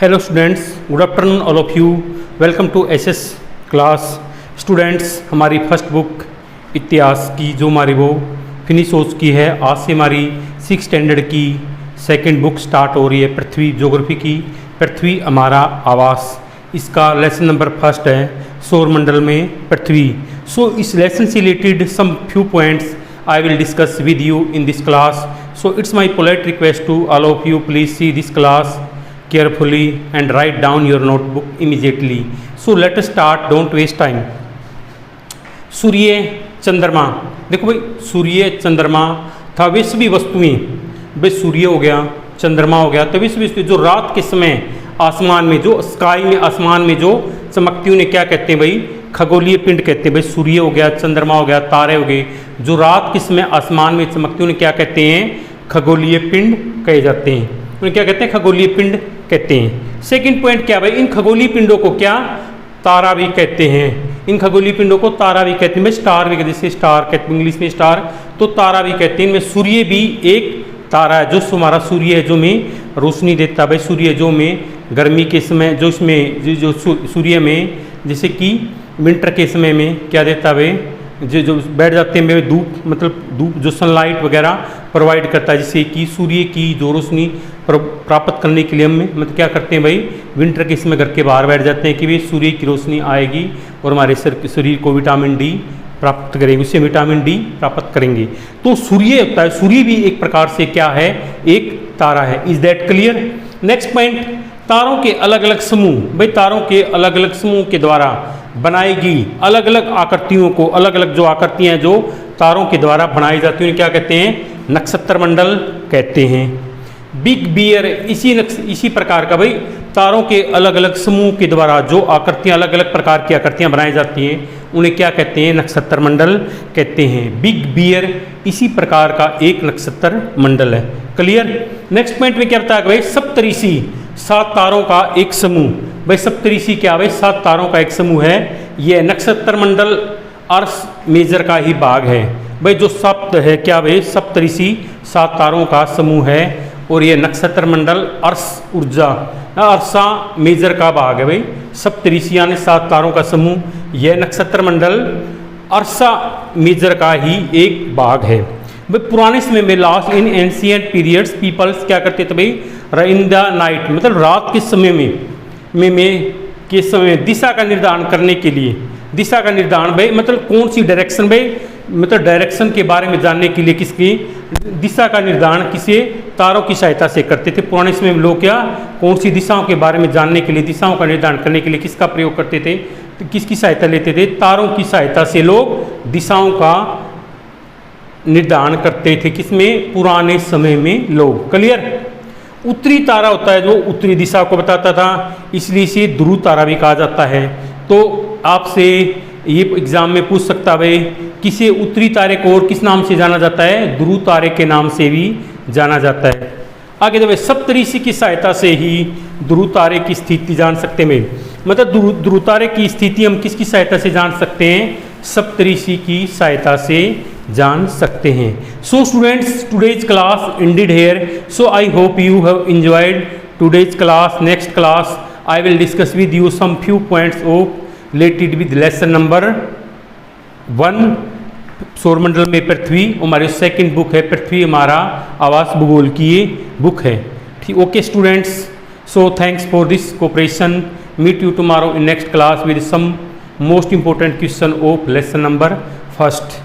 Hello students, good afternoon all of you. Welcome to SS class. Students, हमारी first book इतिहास की जो हमारी वो फिनिश हो चुकी है। आज से हमारी 6 स्टैंडर्ड की सेकंड बुक स्टार्ट हो रही है, पृथ्वी ज्योग्राफी की, पृथ्वी हमारा आवास। इसका लेसन नंबर फर्स्ट है, सौरमंडल में पृथ्वी। सो इस लेसन से related some few points I will discuss with you in this class. So it's my polite request to all of you, please see this class carefully and write down your notebook immediately. So let us start, don't waste time. सूर्य चंद्रमा, देखो भाई, सूर्य चंद्रमा था विश्व वस्तुएं। भाई सूर्य हो गया, चंद्रमा हो गया, तो विश्व जो रात के समय आसमान में, जो स्काई में, आसमान में जो चमकती उन्हें क्या कहते हैं भाई? खगोलीय पिंड कहते हैं। भाई सूर्य हो गया, चंद्रमा हो गया, तारे हो गए, जो रात के समय आसमान में चमकते उन्हें क्या कहते हैं? खगोलीय पिंड कहे जाते हैं। उन्हें क्या कहते हैं? खगोलीय पिंड कहते हैं। सेकंड पॉइंट क्या भाई? इन खगोलीय पिंडों को क्या तारा भी कहते हैं। इन खगोलीय पिंडों को तारा भी कहते हैं। भाई स्टार भी कहते हैं, स्टार कहते हैं इंग्लिश में, स्टार, तो तारा भी कहते हैं। इनमें सूर्य भी एक तारा है, जो हमारा सूर्य है, जो में रोशनी देता है। भाई सूर्य जो में गर्मी के समय, जो इसमें जो सूर्य में जैसे कि विंटर के समय में क्या देता है? जो बैठ जाते हैं धूप, मतलब धूप जो सनलाइट वगैरह प्रोवाइड करता है, जिससे कि सूर्य की जो रोशनी प्राप्त करने के लिए हम मतलब क्या करते हैं भाई? विंटर के समय घर के बाहर बैठ जाते हैं कि भाई सूर्य की रोशनी आएगी और हमारे शरीर को विटामिन डी प्राप्त करेंगे, उससे विटामिन डी प्राप्त करेंगे। तो सूर्य होता है, सूर्य भी एक प्रकार से क्या है? एक तारा है। Is that clear? Next point, तारों के अलग अलग समूह। भाई तारों के अलग अलग समूह के द्वारा बनाएगी अलग अलग आकृतियों को, अलग अलग जो आकृतियां जो तारों के द्वारा बनाई जाती हैं क्या कहते हैं? नक्षत्र मंडल कहते हैं। बिग बियर इसी प्रकार का भाई तारों के अलग अलग समूह के द्वारा जो आकृतियां, अलग अलग प्रकार की आकृतियां बनाई जाती हैं उन्हें क्या कहते हैं? नक्षत्र मंडल कहते हैं। बिग बियर इसी प्रकार का एक नक्षत्र मंडल है। क्लियर? नेक्स्ट पॉइंट में क्या बताया भाई? सप्तऋषि, 7 तारों का एक समूह। भाई सप्तऋषि क्या भाई? 7 तारों का एक समूह है। यह नक्षत्र मंडल अर्स मेजर का ही भाग है। भाई जो सप्त है क्या भाई? सप्तऋषि 7 तारों का समूह है और यह नक्षत्र मंडल अर्स ऊर्जा अर्सा मेजर का भाग है। भाई सप्तऋषि यानी 7 तारों का समूह, यह नक्षत्र मंडल अर्सा मेजर का ही एक भाग है। भाई पुराने समय में, last in ancient periods, peoples क्या करते थे भाई? इन द नाइट, मतलब रात के समय के समय दिशा का निर्धारण करने के लिए, दिशा का निर्धारण भाई मतलब कौन सी डायरेक्शन, भाई मतलब डायरेक्शन के बारे में जानने के लिए किसकी दिशा का निर्धारण किसे? तारों की सहायता से करते थे। पुराने समय में लोग क्या कौन सी दिशाओं के बारे में जानने के लिए, दिशाओं का निर्धारण करने के लिए किसका प्रयोग करते थे? तो किसकी सहायता लेते थे? तारों की सहायता से लोग दिशाओं का निर्धारण करते थे। किसमें? पुराने समय में लोग। क्लियर? उत्तरी तारा होता है जो उत्तरी दिशा को बताता था, इसलिए इसे ध्रुव तारा भी कहा जाता है। तो आपसे ये एग्जाम में पूछ सकता है किसे उत्तरी तारे को और किस नाम से जाना जाता है? ध्रुव तारे के नाम से भी जाना जाता है। आगे जब सप्तऋषि की सहायता से ही ध्रुव तारे की स्थिति जान सकते हैं। मतलब ध्रुव तारे की स्थिति हम किसकी सहायता से जान सकते हैं? सप्तऋषि की सहायता से जान सकते हैं। So students, today's class ended here. So I hope you have enjoyed today's class. Next class I will discuss with you some few points of related with lesson number 1, सौरमंडल में पृथ्वी। हमारी सेकंड बुक है पृथ्वी हमारा आवास, भूगोल की ये book है। ठीक, okay students, so thanks for this cooperation. Meet you tomorrow in next class with some most important question of lesson number first.